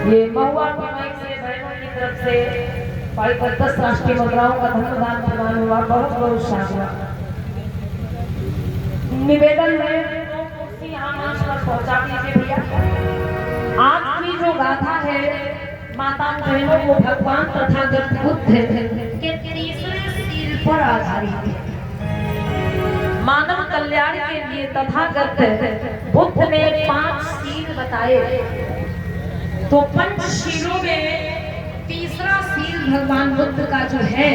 ये महुआ की माइक से बहनों की तरफ से 10 राष्ट्रीय मुद्राओं का धन्यवाद प्रदान हुआ। बहुत बहुत शाबाश। निवेदन है यहाँ मंच पर पहुँचा दीजिए भैया। आज की जो गाथा है माता बहनों को भगवान तथागत बुद्ध के तीसरे सील पर आधारित है। मानव कल्याण के लिए तथागत बुद्ध ने 5 सील बताए। तो पंचशीलों में तीसरा सील भगवान बुद्ध का जो है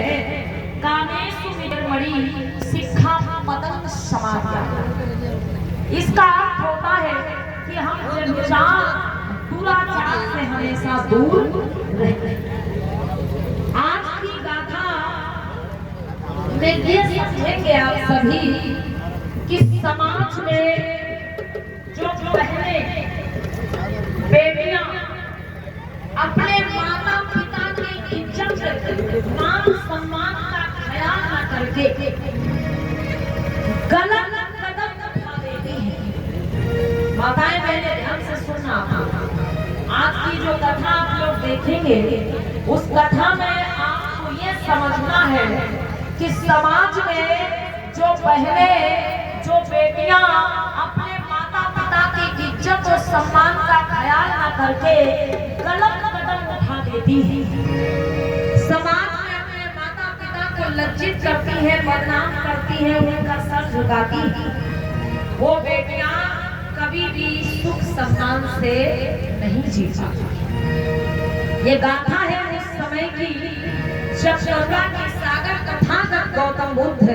कामेषु विनिर्मणि शिक्षा मदन समाधि। इसका अर्थ होता है कि हम दुराचार से हमेशा दूर रहते। आज की गाथा में ये समझेंगे आप सभी कि समाज में जो बहनें बेटियां अपने माता पिता की इज्जत मान सम्मान का ख्याल न करके गलत कदम उठा देती हैं। माताएं बहनें ध्यान से सुनना। आज की जो कथा आप लोग देखेंगे उस कथा में आपको ये समझना है कि समाज में जो बहनें जो बेटियां अपने माता पिता की इज्जत और सम्मान का ख्याल न करके गलत कदम उठा देती है, समाज में अपने माता पिता को लज्जित करती है, बदनाम करती है, उनका सर झुकाती है, वो बेटियां कभी भी सुख सम्मान से नहीं जी पाती। ये गाथा है उस समय की जब गंगा के सागर तथागत गौतम बुद्ध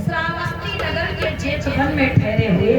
श्रावस्ती नगर के जेठवन में ठहरे हुए।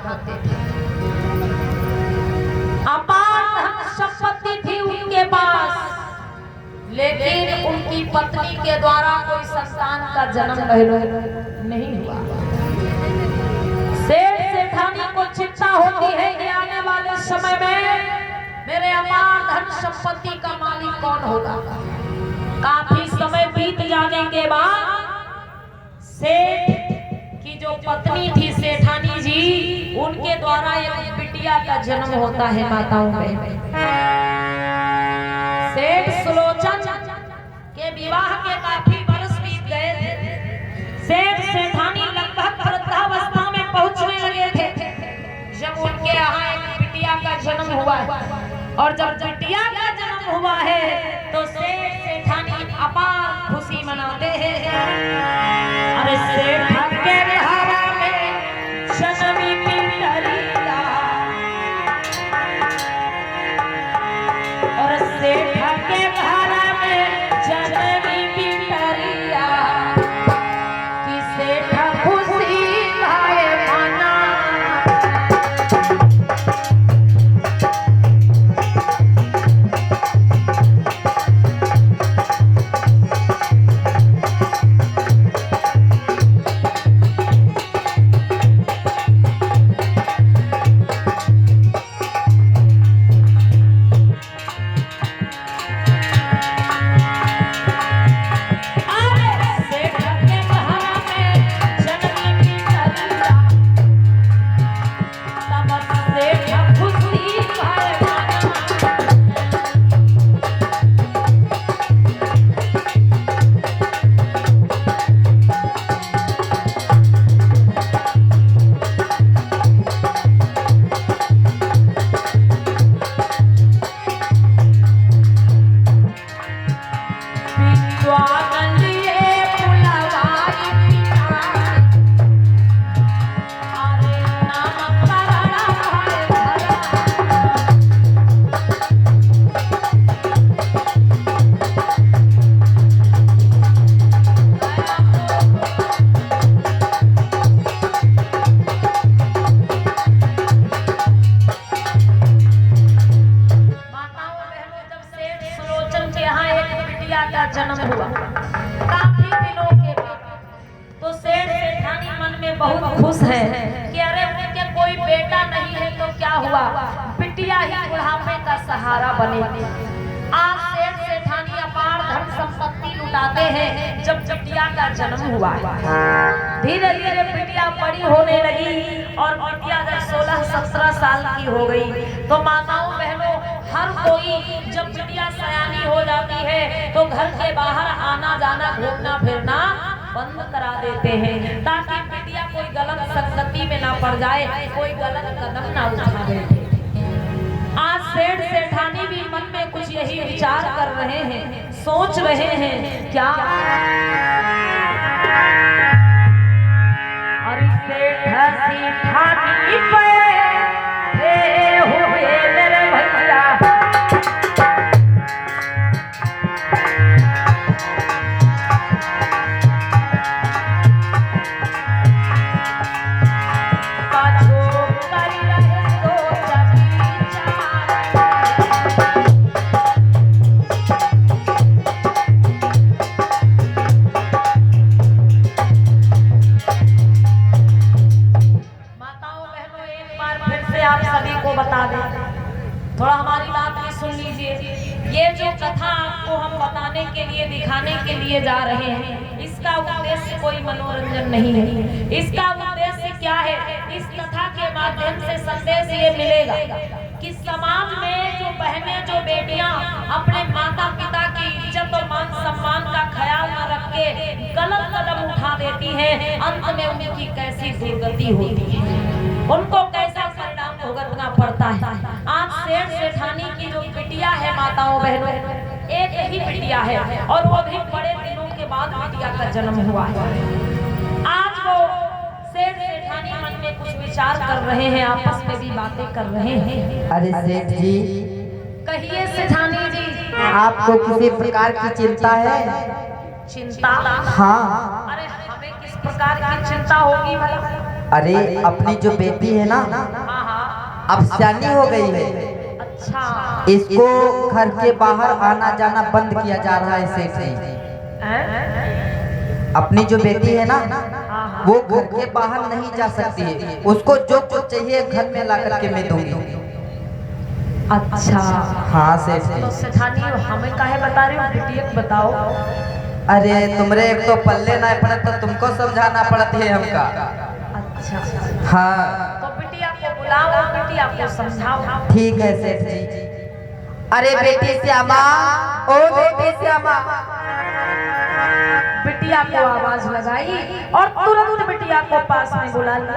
होते थे। अपार धन संपत्ति थी उनके पास, लेकिन उनकी पत्नी के द्वारा कोई संतान का जन्म नहीं हुआ। सेठ सेठानी को चिंता होती है कि आने वाले समय में मेरे अपार धन संपत्ति का मालिक कौन होगा। काफी समय बीत जाने के बाद सेठ की जो पत्नी थी सेठानी जी, उनके द्वारा एक बिटिया का जन्म होता है माताओं में। सेठ सुलोचन के विवाह के काफी वर्ष बीत गए थे। सेठ सेठानी लगभग वृद्धावस्था में पहुंचने लगे थे जब उनके यहाँ एक बिटिया का जन्म हुआ है। और जब बिटिया का जन्म हुआ है तो सेठ सेठानी अपार खुशी मनाते हैं। अरे सेठ के घरा में जन्मी बिटिया, और सेठ के घरा में जन्मी बिटिया कि सेठ खुशी भाई माना। जन्म हुआ काफी दिनों के बाद, तो सेठ सेठानी मन में बहुत खुश है कि अरे उनके कोई बेटा नहीं है तो क्या हुआ, बिटिया ही बुढ़ापे का सहारा बनेगी। आज सेठ सेठानी अपार धन संपत्ति लुटाते हैं जब बिटिया का जन्म हुआ है। धीरे धीरे बिटिया बड़ी होने लगी और बिटिया जब 16-17 साल की हो गई तो माताओं बहनों हर कोई जब बिटिया सयानी हो जाती है तो घर के बाहर आना जाना घूमना फिरना बंद करा देते हैं ताकि बिटिया कोई गलत संगति में ना पड़ जाए, कोई गलत कदम ना उठा बैठे। आज सेठ सेठानी भी मन में कुछ यही विचार कर रहे हैं, सोच रहे हैं क्या अरे सेठ सेठानी पे हुए मेरे भैया थोड़ा हमारी बात भी सुन लीजिए। ये जो कथा आपको हम बताने के लिए दिखाने के लिए जा रहे हैं, इसका उद्देश्य कोई मनोरंजन नहीं है। इसका उद्देश्य क्या है? इस कथा के माध्यम से संदेश ये मिलेगा कि समाज में जो बहनें जो बेटियां अपने माता पिता की इज्जत और मान सम्मान का ख्याल न रख के गलत कदम उठा देती हैं, अंत में उनकी कैसी दुर्गति होती है, उनको कैसा परिणाम भुगतना पड़ता है। आज सेठ सेठानी की जो बिटिया है माताओं बहनों, एक ही बिटिया है और वो भी बड़े दिनों के बाद बिटिया का जन्म हुआ है। आज वो सेठ सेठानी मन में कुछ विचार कर रहे हैं, आपस में भी बातें कर रहे हैं। अरे सेठ जी, कहिए सेठानी जी, आपको किसी प्रकार की चिंता है? चिंता? हाँ। अरे हमें किस प्रकार की चिंता होगी भला? अरे अपनी जो बेटी है ना, हाँ हाँ। अब सियानी हो गई है। अच्छा। इसको घर के बाहर आना जाना बंद किया जा रहा है सेठ जी। अपनी जो बेटी है ना, वो घर के बाहर नहीं जा सकती है। उसको जो कुछ चाहिए घर में ला करके मैं दूंगी। अच्छा। हाँ सेठ जी। तो सेठानी हमें काहे बता रही हो, बिटिया को बताओ। अरे तुमरे एक तो पल्ले ना पड़े तो तुमको समझाना पड़ती है हमका। अच्छा। हाँ तो बिटिया को बुलाओ, बिटिया को समझाओ। ठीक है सेठ जी। अरे बेटी श्यामा, ओ बेटी श्यामा। बिटिया को आवाज लगाई और तुरंत बिटिया को पास में बुला लिया।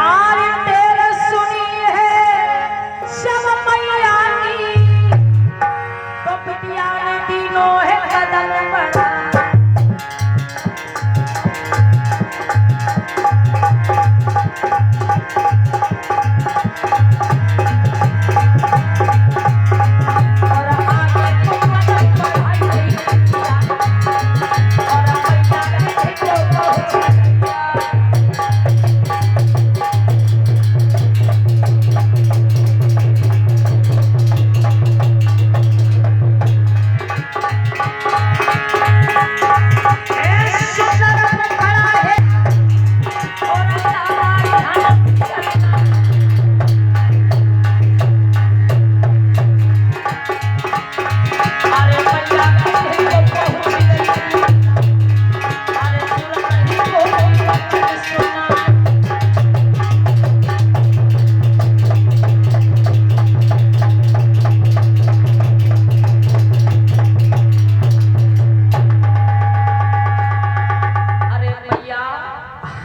आरे तेरे सुनी है सब मैया की, तो बिटिया ने तीनों है कदम बढ़ा।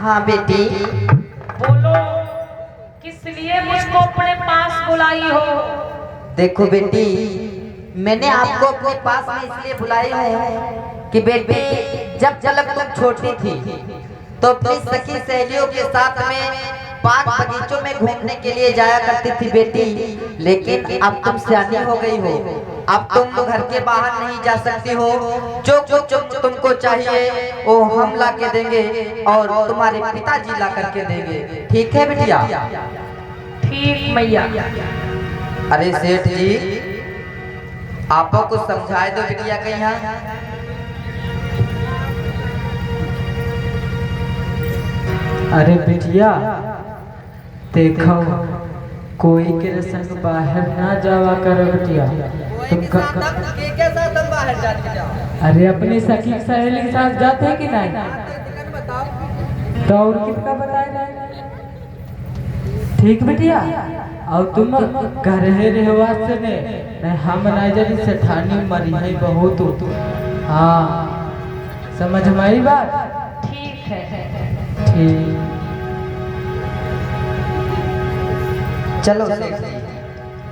हाँ बेटी। बोलो, किस लिए मुझको अपने पास बुलाई हो? देखो बेटी, मैंने आपको अपने पास में इसलिए बुलाई है कि बेटी जब तुम छोटी थी तो अपनी सखी सहेलियों के साथ में बाग बगीचों में घूमने के लिए जाया करती थी बेटी। लेकिन अब तुम सियानी हो गई हो, अब तुम घर के बाहर नहीं जा सकती हो। जो कुछ तुमको चाहिए वो हम ला के देंगे और तुम्हारे पिताजी ला करके देंगे। ठीक है बिटिया? ठीक मैया। अरे सेठ जी, आपको कुछ समझाए दो बिटिया के यहाँ। अरे बिटिया देखो, कोई के संग बाहर ना जावा करो बिटिया। तुम के साथ हम बाहर जाने जाओ? अरे अपनी सखी सहेली के साथ जाते हैं कि नहीं? तो और कितना बताए? ठीक बिटिया। और तुम घर है रहवा से नहीं, हम नहीं जानी सेठानी मरी है बहुत। हाँ समझ हमारी बात? ठीक है। ठीक। चलो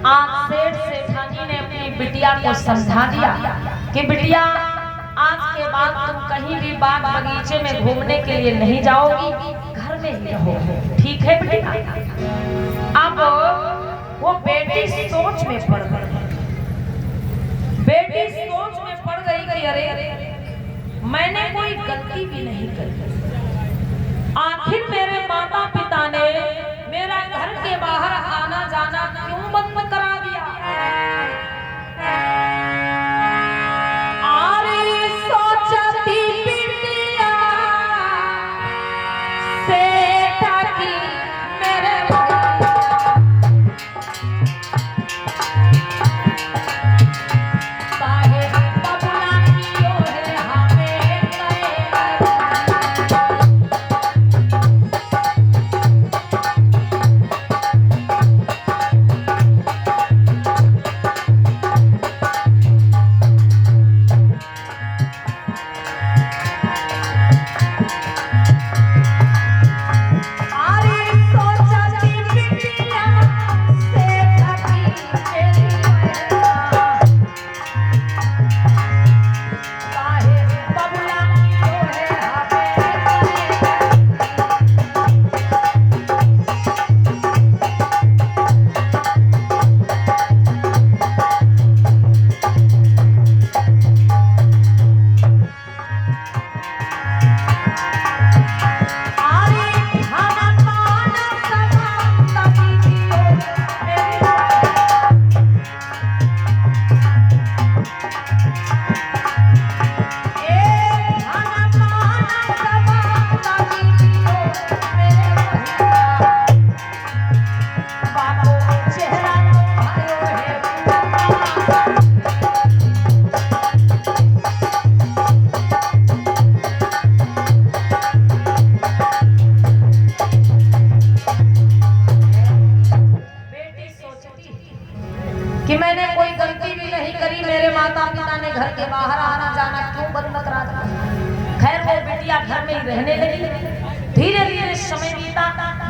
आज सेठ सेठानी ने अपनी बिटिया को समझा दिया कि बिटिया आज के बाद तुम कहीं भी बाग बगीचे में घूमने के लिए नहीं जाओगी, घर में ही रहो। ठीक है बिटिया? अब वो बेटी सोच में पड़ गई। बेटी सोच में पड़ गई कि अरे मैंने कोई गलती भी नहीं करी। आखिर मेरे माता पिता ने मेरा घर के बाहर आना जाना क्यों बंद करा दिया? आरे सोचती बिटिया सेठा की मेरे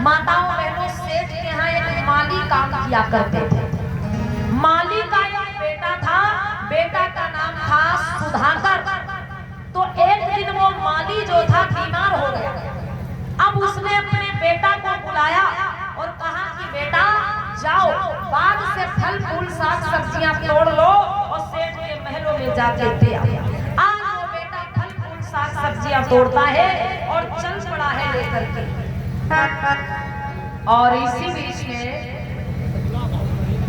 माताओं बहनों, सेठ के यहाँ एक माली काम किया करते थे। माली का एक बेटा था, बेटा का नाम था सुधाकर। तो एक दिन वो माली जो था बीमार हो गया। अब उसने अपने बेटा को बुलाया और कहा कि बेटा जाओ बाग से फल फूल साग सब्जियां तोड़ लो और सेठ के महलों में जाके दे आओ। आज वो बेटा फल फूल साग सब्जियां तोड़ता है और चल पड़ा है लेकर के। और इसी बीच में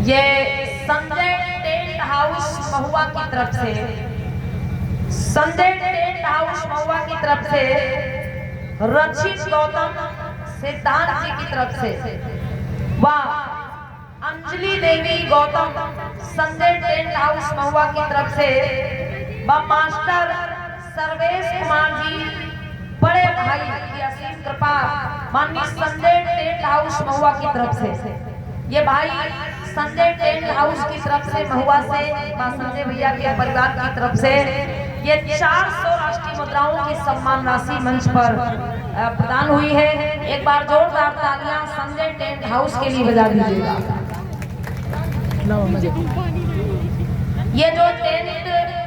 ये संजय टेंट हाउस महुआ की तरफ से, संजय टेंट हाउस महुआ की तरफ से रचित गौतम सिद्धांत जी की तरफ से व अंजलि देवी गौतम संजय टेंट हाउस महुआ की तरफ से व मास्टर सर्वेश कुमार जी बड़े भाई की असीम कृपा माननीय संजय टेंट हाउस महुआ की तरफ से, ये भाई संजय टेंट हाउस की तरफ से महुआ से संजय भैया के परिवार की तरफ से ये 400 राष्ट्रीय मुद्राओं की सम्मान राशि मंच पर प्रदान हुई है। एक बार जोरदार तालियां संजय टेंट हाउस के लिए बजा दीजिएगा। ये जो टेंट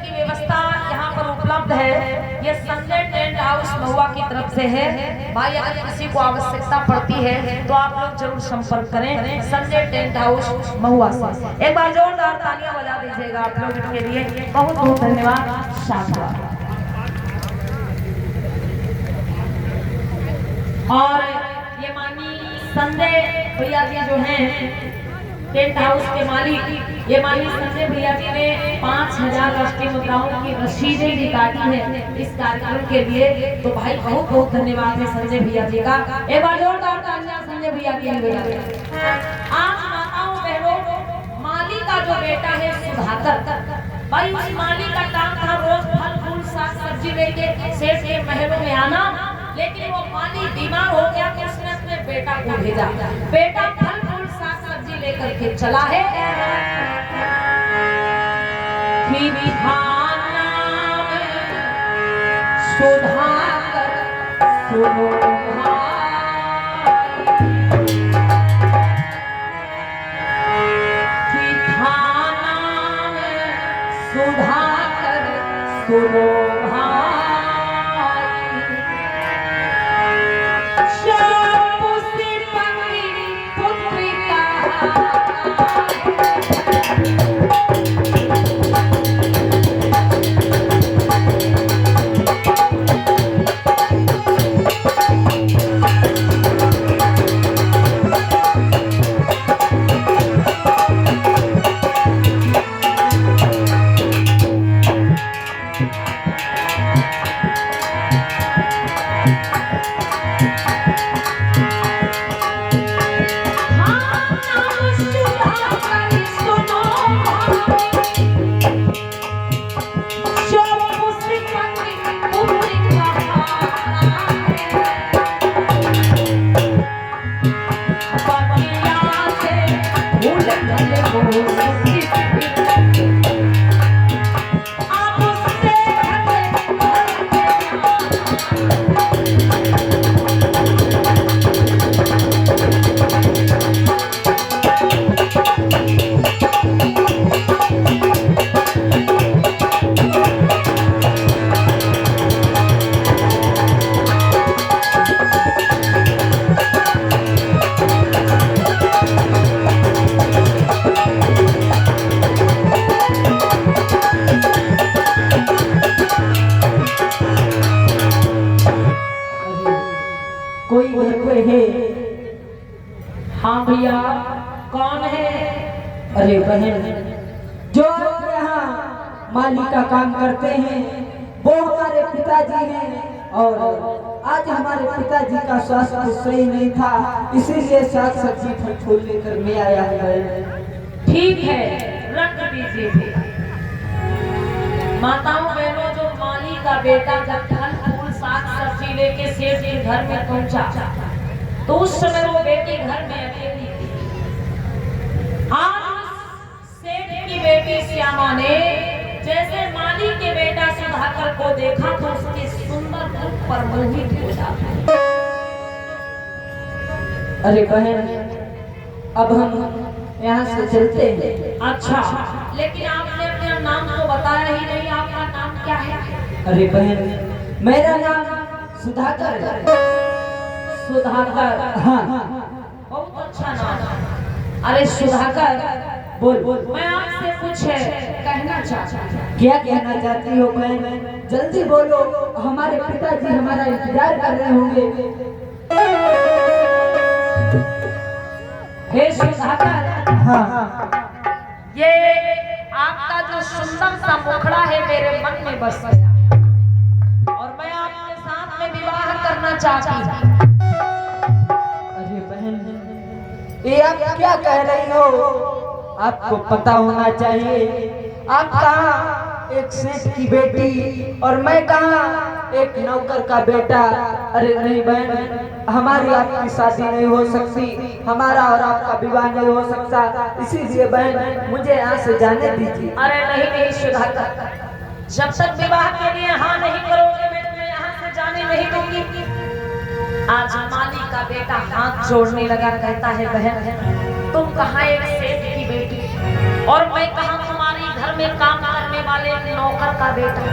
की व्यवस्था यहाँ पर उपलब्ध है ये संजय टेंट हाउस महुआ की तरफ से है। भाई अगर किसी को आवश्यकता पड़ती है तो आप लोग जरूर संपर्क करें संजय टेंट हाउस महुआ से। एक बार जोरदार तालियां बजा दीजिएगा आप लोग के लिए। बहुत बहुत धन्यवाद। शाबाश। और ये माननीय संजय भैया जी जो हैं टेंट हाउस के मालिक, ये माननीय संजय भैया जी ने 5000 राष्ट्रीय मुद्राओं की रसीदें भी काटी है इस कार्यक्रम के लिए। तो भाई बहुत बहुत धन्यवाद है संजय भैया जी का। एक बार जोरदार तालियां संजय भैया के लिए। आज माताओं बहनों, माली का जो बेटा है सुधाकर, भाई उस माली का काम था रोज फल फूल साग सब्जी लेके सेठ के महलों में आना, लेकिन वो माली बीमार हो गया तो उसने अपने बेटा को भेजा। बेटा फल फूल साग सब्जी लेकर के चला है। सुधाकर सुनो सुधाकर सुनो हाँ भैया कौन है? अरे बहन, जो यहाँ माली का काम करते हैं वो हमारे पिताजी हैं और आज हमारे पिताजी का स्वास्थ्य सही नहीं था, इसीलिए साग सब्जी फल फूल लेकर मैं आया हूँ। ठीक है, रख दीजिए। माताओं बहनों, जो माली का बेटा जब फल फूल साग सब्जी लेके सेठ के घर में पहुंचा तो उस समय वो बेटी घर में अकेली थी। आज सेठ की बेटी श्यामा ने जैसे माली के बेटा सुधाकर को देखा तो उसके सुंदर रूप पर मोहित हो जाता। अरे बहन, अब हम यहाँ से चलते हैं। अच्छा, लेकिन आपने अपना नाम तो बताया ही नहीं, आपका नाम क्या है? अरे बहन, मेरा नाम सुधाकर है। सुधाकर? हाँ, बहुत अच्छा नाम। अरे सुधाकर, बोल। मैं आपसे कुछ कहना चाहता हूँ। क्या कहना चाहती हो बहन? जल्दी बोलो, हमारे पिताजी हमारा इंतजार कर रहे होंगे। हे सुधाकर, हाँ, ये आपका जो सुंदर सा मुखड़ा है मेरे मन में बस गया और मैं आपके साथ में विवाह करना चाहती हूँ। अरे बहन, ये आप क्या कह रही हो? आपको पता होना चाहिए, आप कहाँ एक सेठ की बेटी और मैं कहाँ एक नौकर का बेटा। अरे नहीं बहन, हमारी आपकी शादी नहीं हो सकती, हमारा और आपका विवाह नहीं हो सकता। इसीलिए बहन, मुझे यहाँ से जाने दीजिए। अरे नहीं नहीं सुधाकर, जब तक विवाह के लिए हाँ नहीं करोगे मैं तुम्हें यहाँ से जाने नहीं दूंगी। आज माली का बेटा हाथ जोड़ने लगा, कहता है बहन तुम कहाँ एक सेठ की बेटी और मैं कहाँ तुम्हारे घर में काम करने वाले नौकर का बेटा।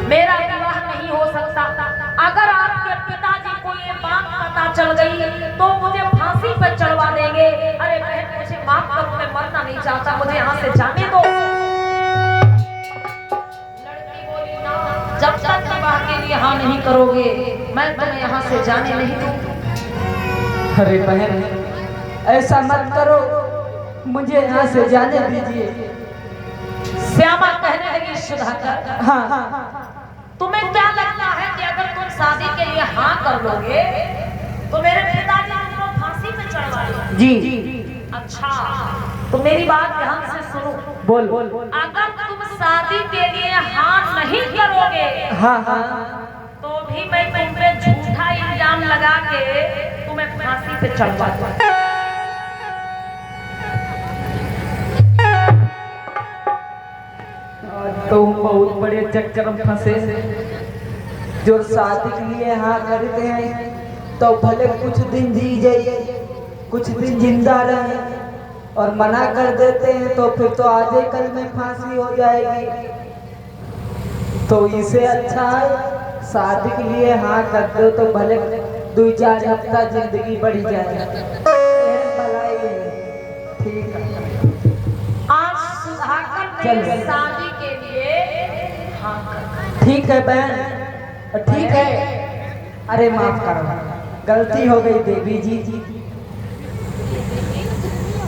मेरा विवाह नहीं हो सकता। अगर आपके पिताजी को ये बात पता चल गई तो मुझे फांसी पर चढ़वा देंगे। अरे बहन मुझे माफ करो, मैं मरना नहीं चाहता, मुझे यहाँ से जाने दो। लड़की बोली ना, जब तक विवाह के लिए हाँ नहीं करोगे मैं तुम्हें यहाँ से जाने नहीं दूंगी। अरे बहन, ऐसा मत करो, मुझे यहाँ से जाने दीजिए। श्यामा कहने लगी सुधाकर, हाँ, तुम्हें क्या लगता है कि अगर तुम शादी के लिए हाँ कर लोगे तो मेरे पिताजी तुमको फांसी पे चढ़वा देंगे? जी। अच्छा, तो मेरी बात ध्यान से सुनो। बोल। अगर तुम शादी के लिए हाँ नहीं करोगे हाँ, तो भी मैं तुम पे झूठा इल्जाम लगा के तुम्हें फांसी पे चढ़वा दूंगा। तो बहुत बड़े चक्कर में फंसे। जो शादी के लिए हाँ करते हैं तो भले कुछ दिन जी जाइए, कुछ दिन जिंदा रहे, और मना कर देते हैं तो फिर तो आज ही कल में फांसी हो जाएगी। तो इसे अच्छा है शादी के लिए हाँ कर दो तो भले 2-4 हफ्ता जिंदगी बढ़ी जाए। भलाई है, ठीक है। आज सुधाकर ने शादी के लिए हाँ कर। ठीक है बहन, ठीक है। अरे माफ करो, गलती हो गई देवी जी।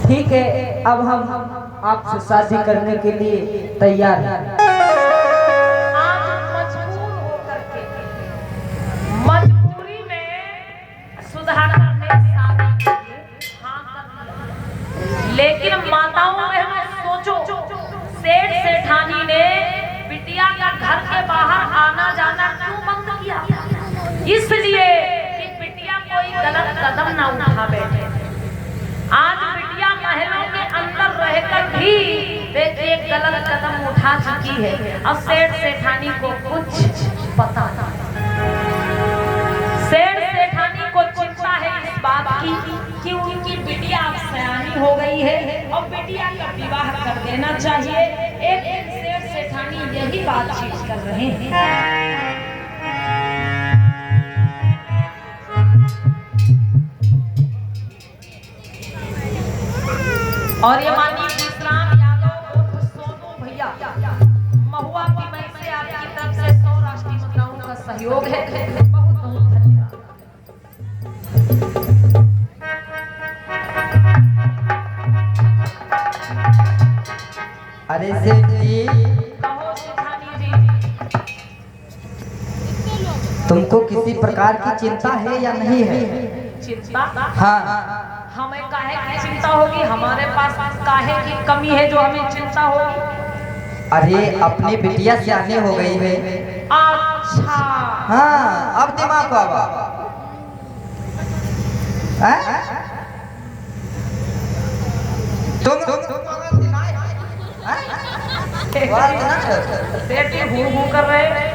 ठीक है, अब हम आपसे शादी करने के लिए तैयार हैं। आज मजबूर होकर के, मजबूरी में सुधाकर ने शादी के लिए हाँ कर दिया। लेकिन माताओं बहनों सोचो, सेठ सेठानी ने बिटिया का घर के बाहर आना जाना क्यों बंद किया? इसलिए कि बिटिया कोई गलत कदम ना उठा बैठे। आज बिटिया महलों के अंदर रहकर भी एक गलत कदम उठा चुकी है और सेठ सेठानी को कुछ पता नहीं। सेठ सेठानी को चिंता है इस बात की कि उनकी बिटिया अब सयानी हो गई है और बिटिया का विवाह कर देना चाहिए। एक सेठ सेठानी यही बातचीत कर रहे हैं। और ये माननीय विश्राम यादव उर्फ सोनू भैया महुआ की मैं से आपकी तरफ से 100 राष्ट्रीय मुद्राओं का सहयोग है। बहुत बहुत धन्यवाद। अरे सेठ जी, कहो सेठानी जी, तुमको किसी प्रकार की चिंता है या नहीं है? चिंता? हाँ, हमें काहे की चिंता होगी? हमारे पास काहे की कमी है जो हमें चिंता होगी? अरे अपनी बिटिया सियानी हो गई है। अच्छा, हाँ, अब दिमाग को आवा। सेठ हूँ कर रहे हैं।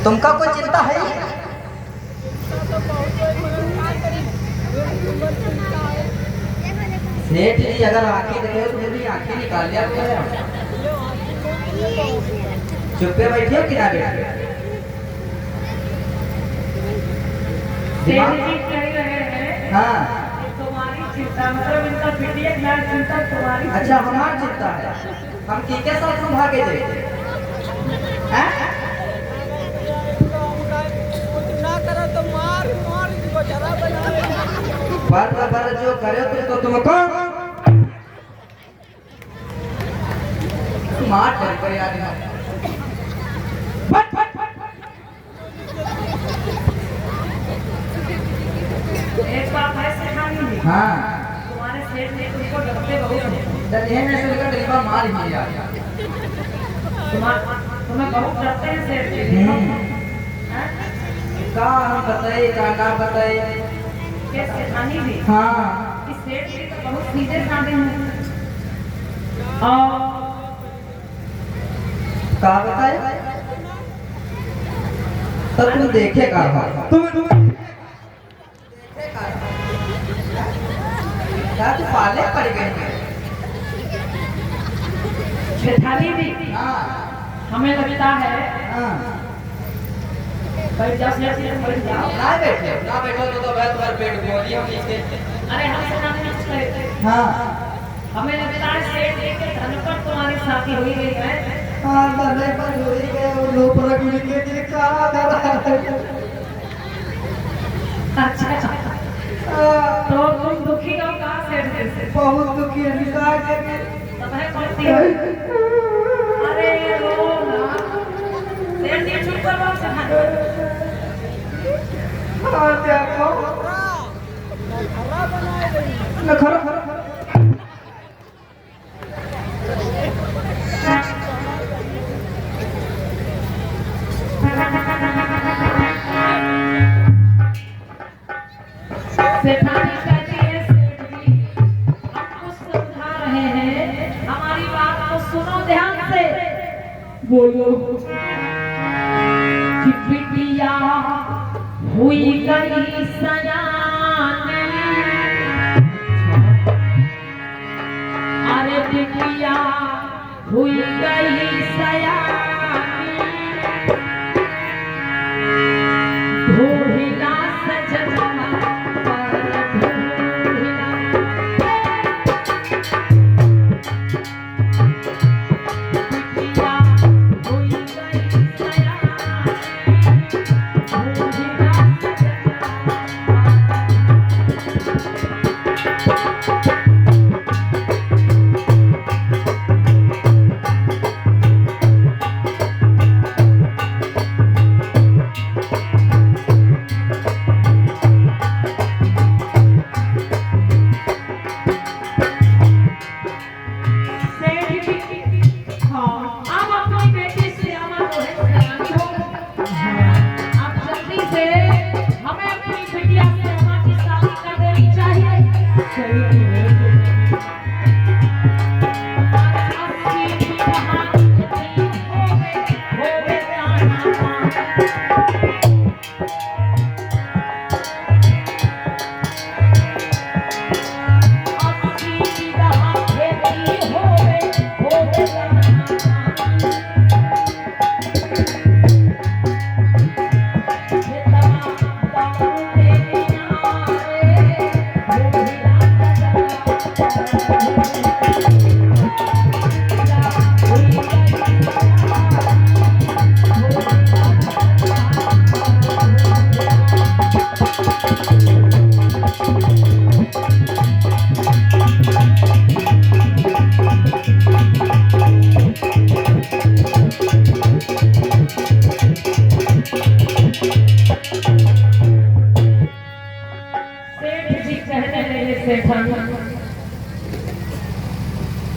तुमका कोई चिंता है? सेठ जी अगर आंखें देखे तो मेरी आंखें निकाल लिया करो। चुप्पे बैठे हो किनारे? सेठ जी कह रहे हैं हाँ तुम्हारी चिंता, मतलब इनका पीटीए क्या चिंता तुम्हारी? अच्छा हमारी चिंता है, हम किसके साथ तुम भागे थे? हैं? पर जो करे तो तुमको मार कर यार। एक बात है सेठानी, हाँ तुम्हारे सेठ ने तुमको डरते बहुत हैं। डरिए ने सुनकर डिब्बा मार ही दिया। तुम्हें बहुत डरते हैं सेठ जी। हैं? का हम बताए का बताए? ये सेठानी भी हाँ इस सेठ जी तो बहुत सीधे साधे हैं। और का बताए? तब तुम देखे का तुम क्या तू पाले पड़ गए? सेठानी भी हाँ हमें लगता है हाँ बैठ जाओ सेठ जी, बैठ जाओ। ना बैठो तो बैठ पर पेट बोली हम इसके। अरे हम सेठानी कुछ कहे, हाँ हमें लगता है सेठ जी के धन पर तुम्हारी शादी हुई गई है। हाँ धने पर जोड़ी गए और लो पर गुली के दिल का अच्छा तो तुम दुखी हो कहाँ सेठ जी से? बहुत दुखी है निकाल के तुम्हें करती हो? अरे रो ना सेठ जी, चुप करो सेठानी। हाँ देखो ना खरो सेठानी कहती है सेठ जी हम कुछ समझा रहे हैं, हमारी बात को सुनो ध्यान से। बोलो कि बिटिया हुई गई सयान, अरे बिटिया हुई गई सयान, ढूंढिला सजना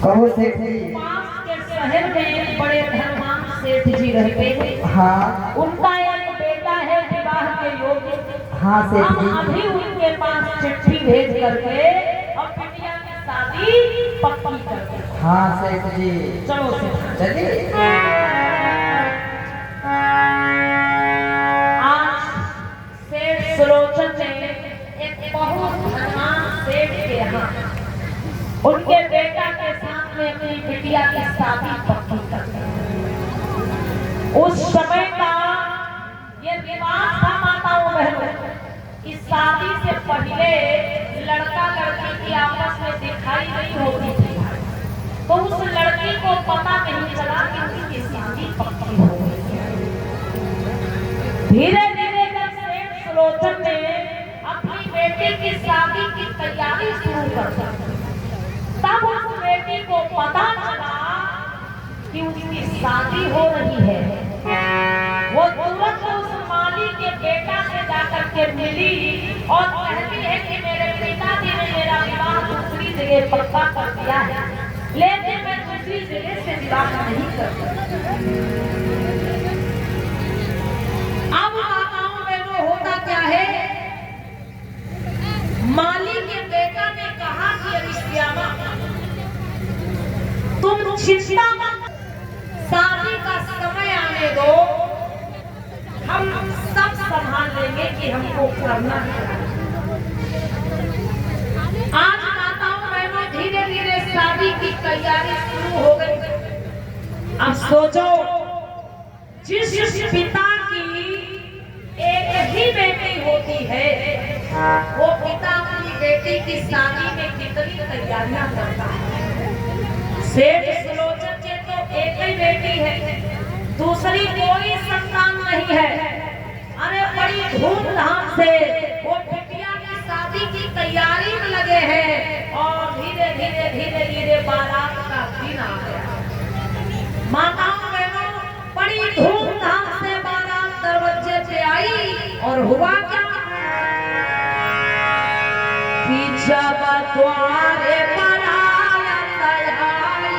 कहो सेठ जी। पास के शहर में बड़े धनवान सेठ जी रहते हैं। हाँ उनका एक बेटा है विवाह के योग्य। हाँ सेठ हम जी। अभी उनके पास चिट्ठी भेज करके और बिटिया की शादी पक्की करते हैं। हाँ सेठ जी। चलो सेठ चलिए। उस समय का ये रिवाज था माताओं बहनों, इस शादी से पहले लड़का लड़की की आपस में दिखाई नहीं होती थी, तो उस लड़की को पता नहीं चला कि उसकी शादी पक्की हो गई। धीरे धीरे जब सेठ सुलोचन ने अपनी बेटी की शादी की तैयारी शुरू कर दी, तब उस बेटी को पता चला कि उसकी शादी हो रही है। वो तुरंत उस माली के बेटा से जाकर के मिली और कहती है कि मेरे पिताजी ने मेरा विवाह दूसरी जगह पक्का कर दिया है, लेकिन मैं दूसरी जगह से विवाह नहीं कर सकती। अब माताओं में वो होता क्या है, माली के बेटा ने कहा कि अरिश्यामा तुम चिंता मत, शादी का समय आने दो, हम सब संभाल लेंगे कि हमको करना है। आज माताओं बहनों धीरे धीरे शादी की तैयारी शुरू हो गई। अब सोचो, जिस पिता की एक ही बेटी होती है, वो पिता अपनी बेटी की शादी में कितनी तैयारियां करता है। सेठ सुलोचन के तो एक ही बेटी है, दूसरी कोई संतान नहीं है। अरे बड़ी धूमधाम से वो बिटिया की शादी की तैयारी में लगे हैं और धीरे धीरे धीरे धीरे बारात का दिन आ गया। माताओं बहनों बड़ी धूमधाम से बारात दरवाजे पे आई और हुआ क्या कि जब द्वारे पर आया तैयारी,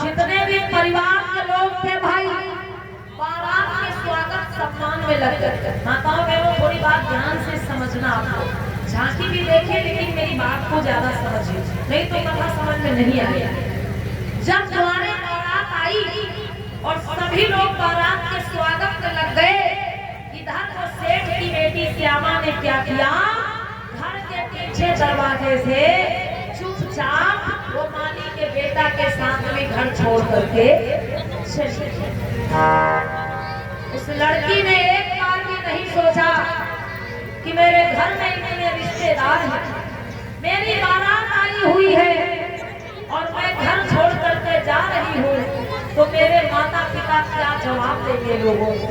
जितने भी परिवार के लोग थे भाई, बारात के स्वागत सम्मान में लग गए। माताओं बहनों थोड़ी बात ध्यान से समझना, आपको झांकी भी देखे लेकिन मेरी बात को ज्यादा समझिए, नहीं तो कथा समझ में नहीं आएगा। जब द्वारे बारात आई और सभी लोग बारात के स्वागत में लग गए, इधर वो सेठ की बेटी श्यामा ने क्या किया, घर के पीछे दरवाजे से चुपचाप वो माली के बेटा के साथ में घर छोड़ करके चली। उस लड़की ने एक बार भी नहीं सोचा कि मेरे घर में इतने रिश्तेदार हैं, मेरी बारात आई हुई है और मैं घर छोड़ करके जा रही हूँ, तो मेरे माता पिता क्या जवाब देंगे लोगों को।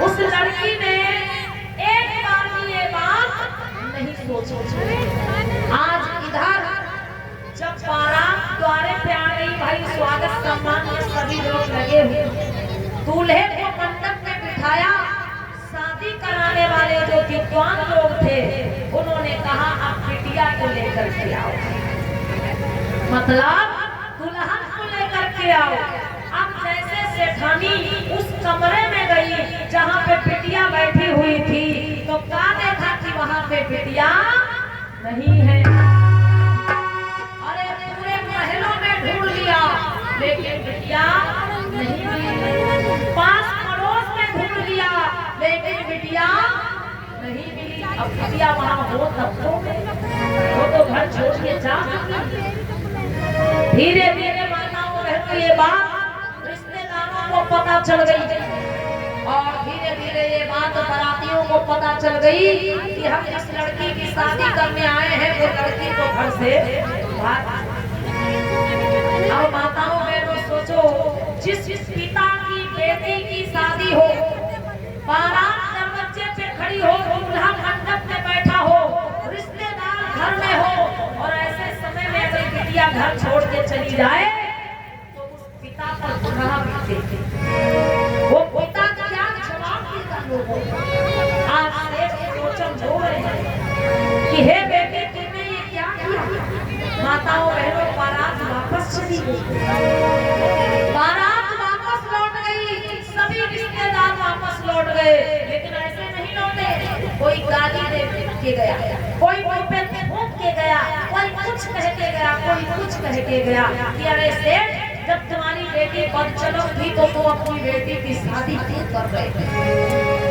उस लड़की ने एक बार भी ये बात नहीं सोची। आज इधर जब बारात द्वारे पे आ गई भाई, स्वागत सम्मान में सभी लोग लगे हुए, दूल्हे को मंडप में बिठाया। शादी कराने वाले जो विद्वान लोग थे उन्होंने कहा अब बिटिया को लेकर के आओ, मतलब दुल्हन को लेकर के आओ। अब जैसे सेठानी उस कमरे में गई जहाँ पे बिटिया बैठी हुई थी, तो क्या देखा कि वहाँ पे बिटिया नहीं है। ढूंढ लिया लेकिन बिटिया नहीं मिली, पास पड़ोस में ढूंढ लिया लेकिन बिटिया नहीं मिली। अब बिटिया वहाँ हो तब तो वो तो घर छोड़ के जा चुकी। धीरे धीरे माताओं बहनों ये बात रिश्तेदारों को पता चल गई और धीरे धीरे ये बात बारातियों को पता चल गई कि हम इस लड़की की शादी करने आए हैं, वो लड़की को घर से भाग। अब माताओं बहनों सोचो, जिस पिता की बेटी की शादी हो, बारात दरवाजे पे खड़ी हो, दूल्हा मंडप में बैठा हो, रिश्तेदार घर घर में हो और ऐसे समय में अगर बिटिया घर छोड़ के चली जाए तो उस पिता पर बुरा बीते। वो पिता क्या जवाब देगा लोगों को? आज से सोचम हो रहे हैं कि हे बेटी तुमने ये क्या किया? माताओं बहनों बारात वापस चली गई, बारात वापस लौट गई, सभी रिश्तेदार वापस लौट गए, लेकिन ऐसे नहीं लौटे। कोई गाली दे के गया, कोई मुंह पे फूंक के गया, कोई कुछ कह के गया, कोई कुछ कह के गया कि अरे सेठ, जब तुम्हारी बेटी बदचलक थी तो तुम अपनी बेटी की शादी क्यों कर रहे थे?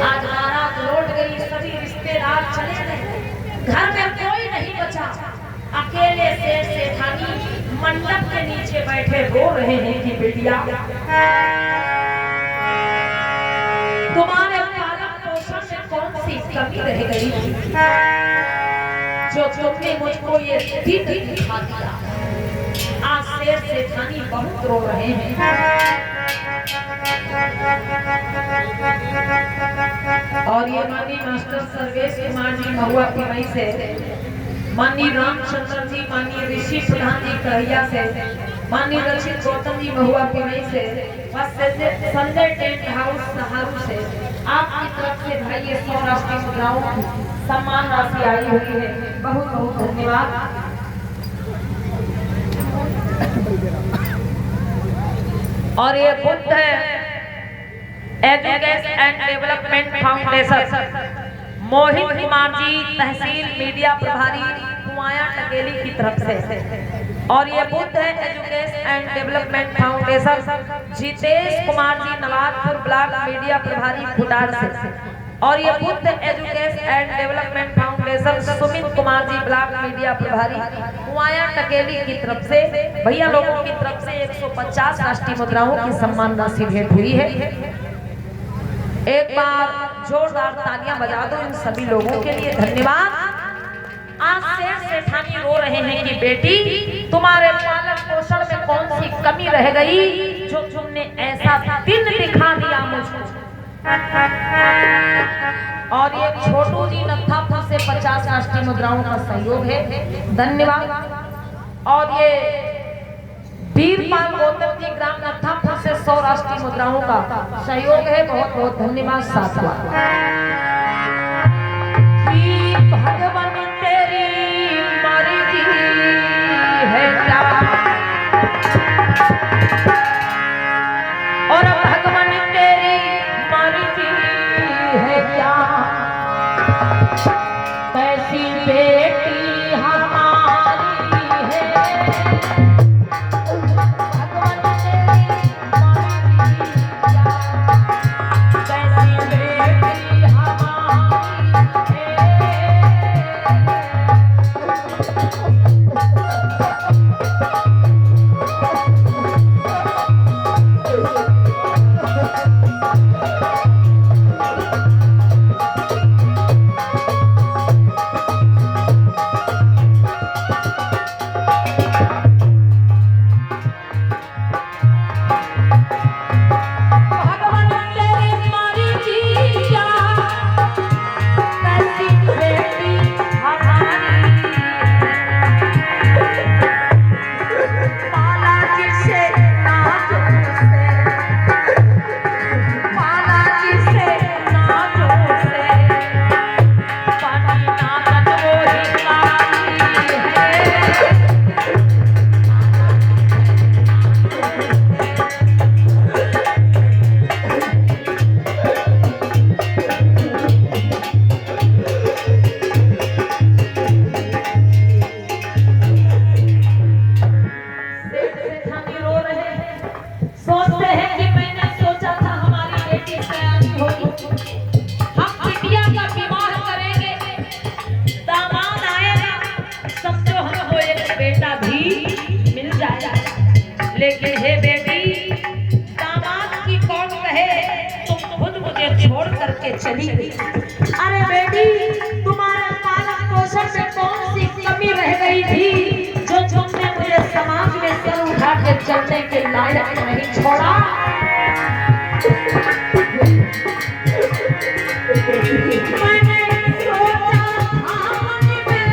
आज बारात लौट गई, सभी रिश्तेदार चले गए, घर में कोई नहीं बचा। अकेले सेठ सेठानी मंडप के नीचे बैठे रो रहे हैं कि बेटिया तुम्हारे पालन पोषण में कौन सी कमी रह गई जो तुमने मुझको ये दिन दिखा दिया। आज सेठ सेठानी बहुत रो रहे हैं। और ये माननीय मास्टर सर्वेश कुमार जी महुआ पिमई से, माननीय रामचंद्र जी, माननीय ऋषि प्रधान जी करैया से, माननीय रचित गौतम जी महुआ पिमई से, संजय टेंट हाउस सहारू से आपकी तरफ से भाई ये 100 राष्ट्रीय मुद्राओं की सम्मान राशि आई हुई है। बहुत बहुत धन्यवाद। और ये Buddha education and development foundation Mohit Kumar ji, तहसील मीडिया प्रभारी कुआया टकेली की तरफ से। और ये Buddha education and development foundation Jitesh Kumar ji, Nawabpur block media प्रभारी फुटार से। और ये Buddha education and development foundation Sumit Kumar ji, block media प्रभारी कुआया टकेली की तरफ से। भैया लोगों की तरफ से 150 राष्ट्रीय मुद्राओं की सम्मान राशि भेंट हुई है। एक बार जोरदार तालियां बजा दो इन सभी लोगों के लिए। धन्यवाद। आज सेठ सेठानी रो रहे हैं कि बेटी तुम्हारे पालन पोषण में कौन सी कमी रह गई जो तुमने ऐसा दिन दिखा दिया मुझको। और ये छोटू जी नत्थापुर से 50 राष्ट्रीय मुद्राओं का सहयोग है। धन्यवाद। और ये वीरपाल गौतम जी ग्राम नत्थापुर से 100 राष्ट्रीय मुद्राओं का सहयोग है। बहुत बहुत धन्यवाद। साथियों भगवान तेरी मर्जी है क्या, और भगवान तेरी मर्जी है क्या, कैसी बेटी हमारी है, भगवान तेरी मर्जी क्या, कैसी बेटी हमारी लेकिन हे बेटी, दामाद की कौन कहे, तुम खुद मुझे छोड़ करके चली गई। अरे बेटी, तुम्हारे पालन पोषण में कौन सी कमी रह गई थी जो तुमने मुझे समाज में सर उठा के चलने के लायक नहीं छोड़ा। मैंने सोचा था मन में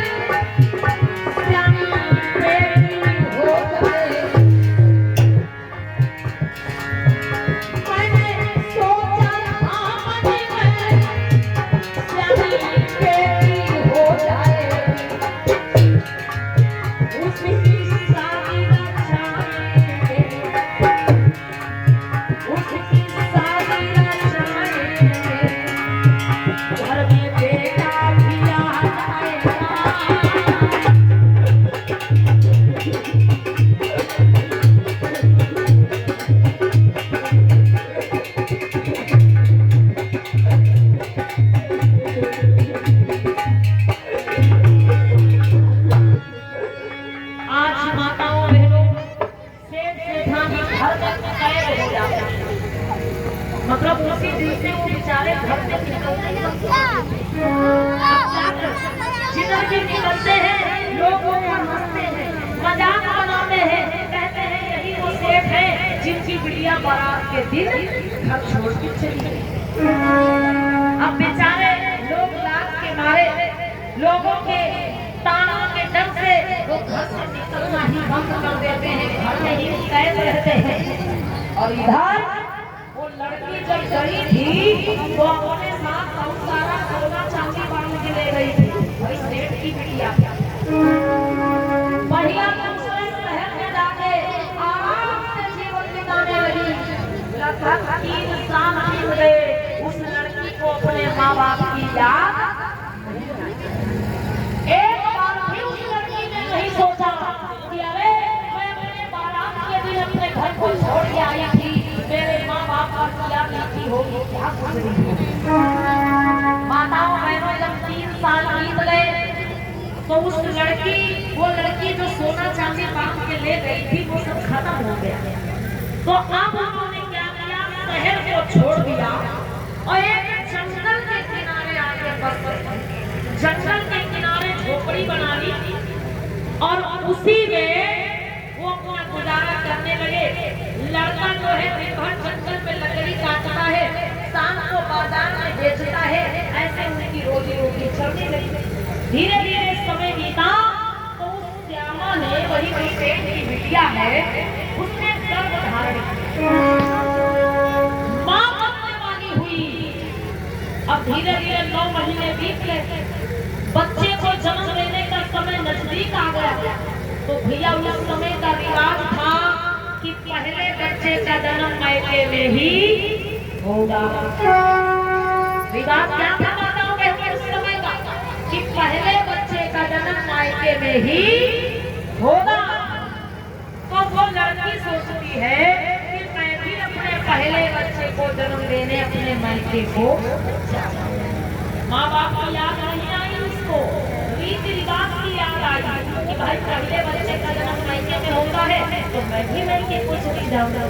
बारात के दिन घर छोड़ के चली गई। अब बेचारे लोग लाज के मारे, लोगों के तानों के डर से वो घर से निकलना ही बंद कर देते हैं, घर में ही कैद रहते हैं। और इधर वो लड़की जब गई थी तो अपने साथ बहुत सारा सोना चांदी बांध के ले गई थी। भाई सेठ की बिटिया बढ़िया दूसरे शहर में जाके आराम से जीवन बिताने लगी। लगभग 3 साल बीत गए, उस लड़की को अपने माँ बाप की याद एक बार भी उस लड़की ने नहीं सोचा कि अरे मैं अपने बारात के दिन अपने घर को छोड़ के आई थी, मेरे माँ बाप का क्या बीती होगी, क्या गुजरी होगी। माताओं बहनों जब 3 साल बीत गए तो उस लड़की, वो लड़की जो सोना चांदी बांध के ले गई थी वो सब खत्म हो गया। तो अब उन्होंने क्या किया, शहर को छोड़ दिया और एक जंगल के किनारे आके बस गए। जंगल के किनारे झोपड़ी बना ली और उसी में वो अपना गुजारा करने लगे। लड़का जो है दिन भर जंगल में लकड़ी काटता है, शाम को बाजार में बेचता है, ऐसे उनकी रोजी रोटी चलने लगी। धीरे धीरे समय बीता तो उस श्यामा ने, वही सेठ की बिटिया है, उसने गर्भ धारण किया, मां बनने वाली हुई। अब धीरे धीरे 9 महीने बीत गए, बच्चे को जन्म देने का समय नजदीक आ गया। तो भैया उस समय का रिवाज था कि पहले बच्चे का जन्म मायके में ही होगा। रिवाज क्या था माताओं के उस समय का कि पहले बच्चे का जन्म मायके में ही होगा। तो वो लड़की सोचती है कि मैं भी अपने पहले बच्चे को जन्म देने अपने मायके को जाऊं। माँ बाप की याद नहीं आई, उसको रीति रिवाज की याद आई कि भाई पहले बच्चे का जन्म मायके में होता है तो मैं भी मायके को चली जाऊंगा।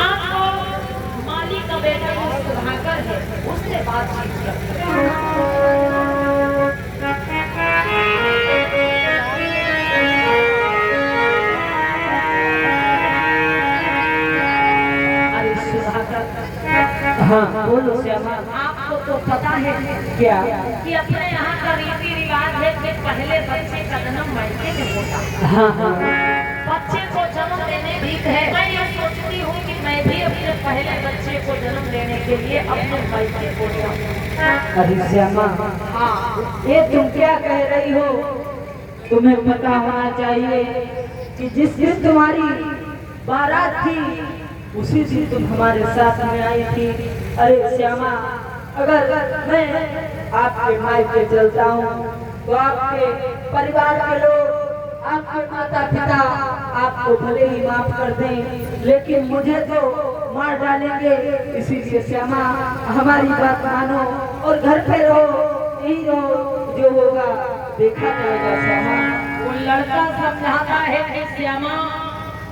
आपको माली का बेटा जो सुधाकर है उससे बातचीत करते। हाँ बोलो श्यामा। आपको तो पता है क्या कि अपने यहाँ का रीति रिवाज है कि पहले बच्चे का जन्म मायके में होता है। हाँ हाँ बच्चे को जन्म देने भी है। मैं ये सोचती हूँ कि मैं भी अपने पहले बच्चे को जन्म देने के लिए अपने मायके को जाऊँ। अरे श्यामा, हाँ ये तुम क्या कह रही हो? तुम्हें पता होना चाहिए कि जिस दिन तुम्हारी बारात थी उसी दिन तुम हमारे साथ में आई थी। अरे श्यामा, अगर मैं आपके मायके चलता हूँ तो आपके परिवार के लोग, आपके माता पिता आपको भले ही माफ कर दें, लेकिन मुझे तो मार डालेंगे। इसीलिए श्यामा, हमारी बात मानो और घर पे रहो, यही रहो, जो होगा देखा जाएगा। श्यामा, वो लड़का समझाता है कि श्यामा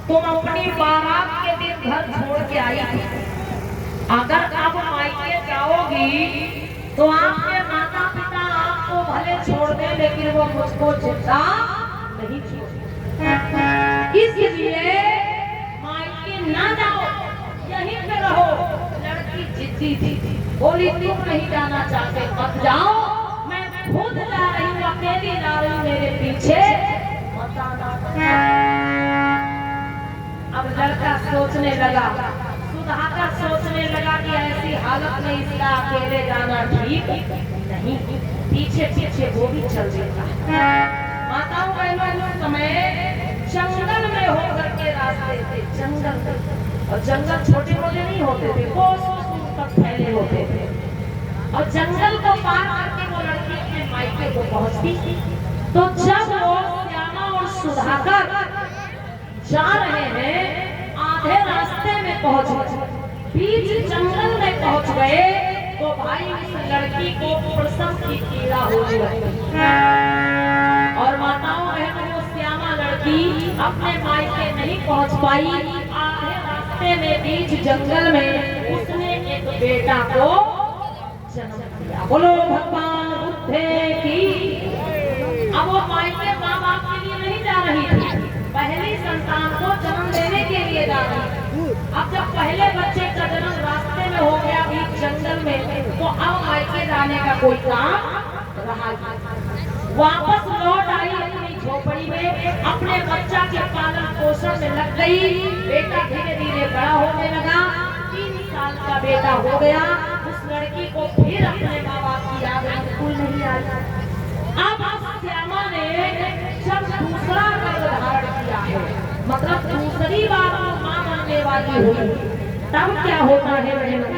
तुम अपनी बारात के दिन घर छोड़ के आई थी, अगर अब मायके जाओगी तो आपके माता पिता आपको भले छोड़ दें लेकिन वो मुझको जिंदा नहीं छोड़ेंगे। इसलिए मायके ना जाओ, यहीं पे रहो। लड़की जिद्दी थी, बोली तुम नहीं जाना चाहते मत जाओ, मैं खुद जा रही हूँ, अकेली जा रही हूँ, मेरे पीछे मत आना। अब लड़का सोचने लगा, सुधाकर सोचने लगा कि ऐसी हालत में इसका अकेले जाना ठीक नहीं, पीछे पीछे वो भी चल देता। माताओं बहनों उस समय जंगल में होकर के रास्ते थे, जंगल, और जंगल छोटे मोटे नहीं होते थे, कोसों दूर तक फैले होते थे। और जंगल को पार करके वो लड़की अपने मायके को पहुंचती। तो जब वो श्यामा और सुधाकर जा रहे हैं, आधे रास्ते में पहुंच गए, बीच जंगल में पहुंच गए तो भाई उस लड़की को प्रसव की पीड़ा होने लगी। और माताओं बहनों, वो श्यामा लड़की अपने मायके नहीं पहुंच पाई। आधे रास्ते में बीच जंगल में उसने एक बेटा को जन्म दिया। बोलो भगवान बुद्ध की। अब वो मायके माँ बाप के लिए नहीं जा रही थी, पहली संतान को जन्म देने के लिए जा रही थी। अब जब पहले बच्चे का जन्म रास्ते में हो गया बीच जंगल में, तो अब मायके जाने का कोई काम रहा नहीं। वापस लौट आई अपनी झोपड़ी में, अपने बच्चा के पालन पोषण में लग गई। बेटा धीरे धीरे बड़ा होने लगा, 3 साल का बेटा हो गया। उस लड़की को फिर अपने माँ बाप की याद बिल्कुल नहीं आई। अब श्यामा ने जब दूसरा गर्भ धारण किया है, मतलब दूसरी बार माँ बनने वाली हुई, तब क्या होता है बहनों?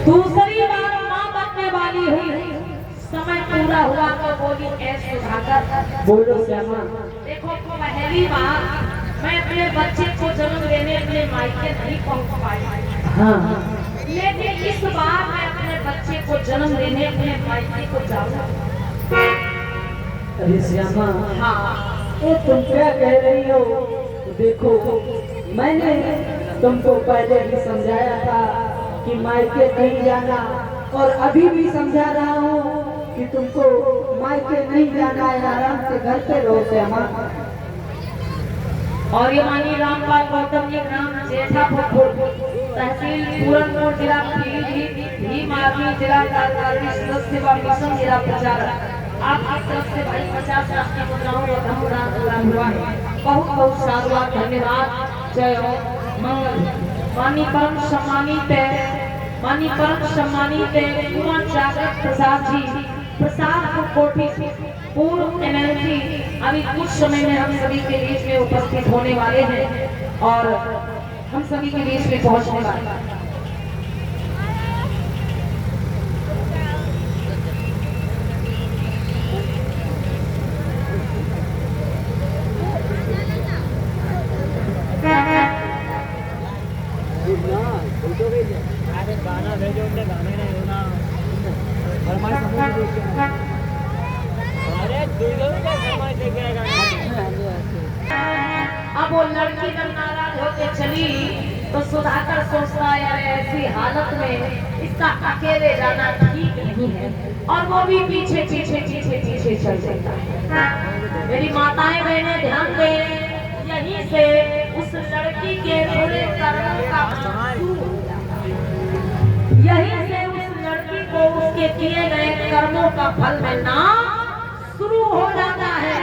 दूसरी बार माँ बनने वाली हुई, समय पूरा हुआ तो बोली ऐसे सुधाकर, बोलो श्यामा। देखो पहली बार मैं अपने बच्चे को जन्म देने अपने मायके नहीं पहुँच पाई, हाँ, लेकिन इस बार मैं अपने बच्चे को जन्म देने अपने मायके को जाऊंगा। अरे श्यामा, हाँ, ये तुम क्या कह रही हो? देखो, मैंने तुमको पहले भी समझाया था कि मायके नहीं जाना, और अभी भी समझा रहा हूँ कि तुमको मायके नहीं जाना है, आराम से घर पे रहो श्यामा। और ये मानी रामपाल गौतम जी ग्राम जेठापुर, तहसील पूरनपुर, जिला पीलीभीत, जिला कार्यकारिणी सदस्य व मिशन जिला प्रचारक। आपकी तरफ से भाई 50 राष्ट्रीय मुद्राओं और धनराशि हुआ है। बहुत बहुत साधुवाद, धन्यवाद, जय हो, मंगल। मानी परम सम्मानित कुमार जागृत प्रसाद जी, प्रसाद कोठी पूर्व एमएलसी, अभी कुछ समय में हम सभी के बीच में उपस्थित होने वाले हैं और हम सभी के बीच में पहुंचने वाले हैं। गाना भेजो, गाने नहीं होना। अब वो लड़की जब नाराज होके चली तो सुधाकर सोचता यार ऐसी हालत में इसका अकेले जाना ठीक नहीं है, और वो भी पीछे पीछे पीछे पीछे चल देता है। मेरी माताएं बहनें ध्यान दें, यहीं से उस लड़की के बुरे कर्मों का शुरू हो जाता है। यहीं से उस लड़की को उसके किए गए कर्मों का फल मिलना शुरू हो जाता है।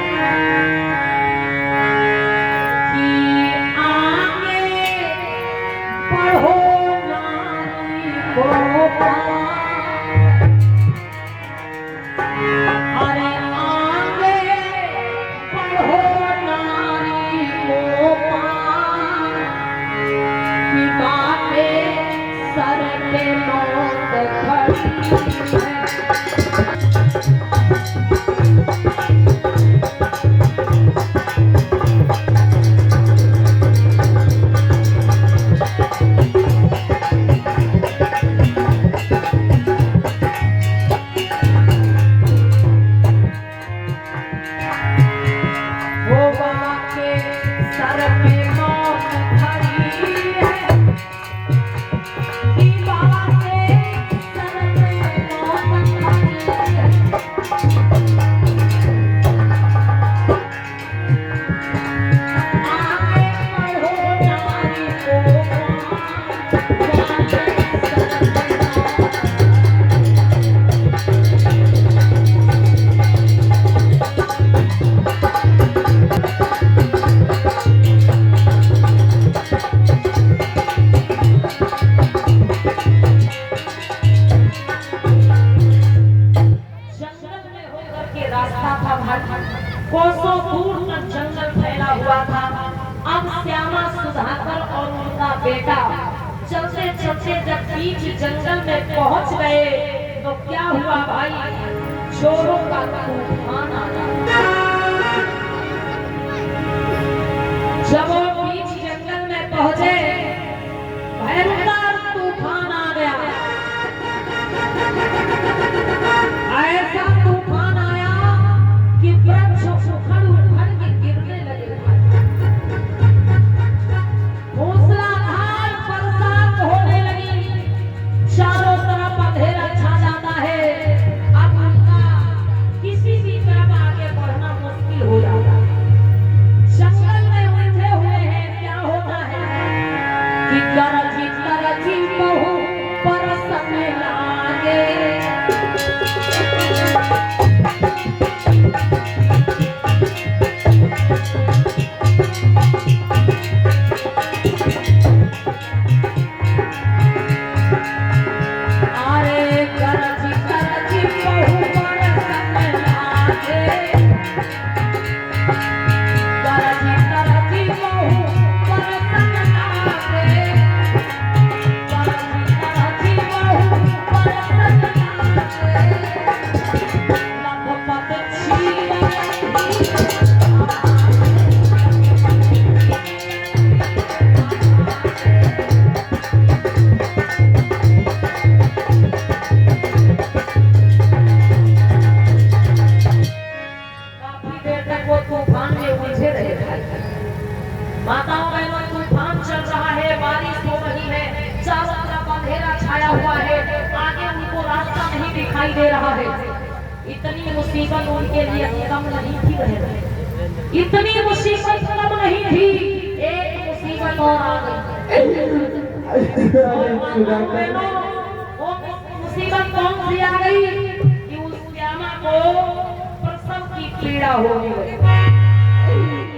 जंगल में पहुंच गए तो क्या हुआ भाई, चोरों का तूफान आया। जब वो बीच जंगल में पहुंचे, भयंकर तूफान आ गया। ऐसा तूफान आया कि वृक्ष उखड़ उखड़ के गिरने लगे। मूसलाधार बरसात होने लगी, चारों तरफ अंधेरा छा जाता है। अब उनका किसी भी तरफ आगे बढ़ना मुश्किल हो जाता है। जंगल में उलझे हुए हैं, क्या होता है कि गरजी गरजी बहु बरसने लागे। माताओं बहनों, तूफान चल रहा है, बारिश हो रही है, चारों तरफ अंधेरा छाया हुआ है, आगे उनको रास्ता नहीं दिखाई दे रहा है। इतनी मुसीबत उनके लिए कम नहीं थी रहे, इतनी मुसीबत कम नहीं थी, एक मुसीबत और आ गई। वो मुसीबत कौन सी आ गई कि उस श्यामा को प्रसव की पीड़ा होने लगी।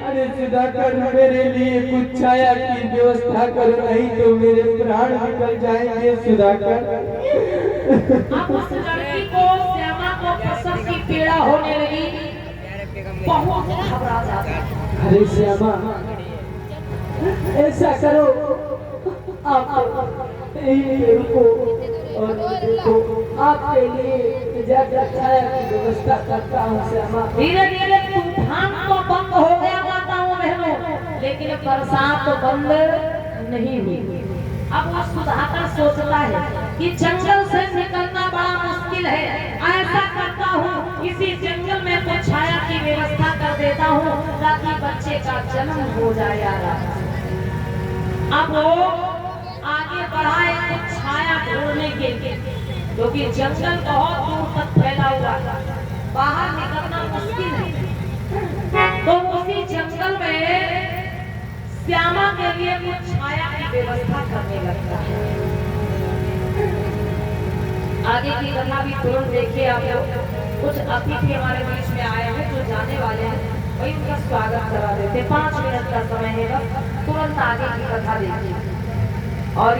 अरे सुधाकर, मेरे लिए कुछ छाया की व्यवस्था करो, नहीं तो मेरे प्राण निकल जाएंगे सुधाकर। अब उस लड़की को, श्यामा को प्रसव की पीड़ा होने लगी, बहुत घबरा जाता। अरे श्यामा, ऐसा करो, आप रुको और देखो, आपके लिए जाकर छाया की व्यवस्था करता हूँ श्यामा। धीरे धीरे तूफान तो बंद हो गया माताओं बहनों, लेकिन बरसात तो बंद नहीं हुई। अब वो सुधाकर सोचता है कि जंगल से निकलना बड़ा मुश्किल है, ऐसा करता हूँ इसी जंगल में कुछ छाया की व्यवस्था कर देता हूँ ताकि बच्चे का जन्म हो जाए। अब वो आगे बढ़ाए कुछ छाया ढूंढने के लिए, क्योंकि जंगल बहुत दूर तक फैला हुआ था, बाहर निकलना मुश्किल है। तो उसी जंगल में श्यामा के लिए कुछ छाया की व्यवस्था करने लगता है। आगे की कथा भी तुरंत देखिए आप लोग। कुछ अतिथि हमारे बीच में आए हैं जो जाने वाले हैं, वही उनका स्वागत करा देते। 5 मिनट का समय है बस, तुरंत आगे की कथा देखिए। और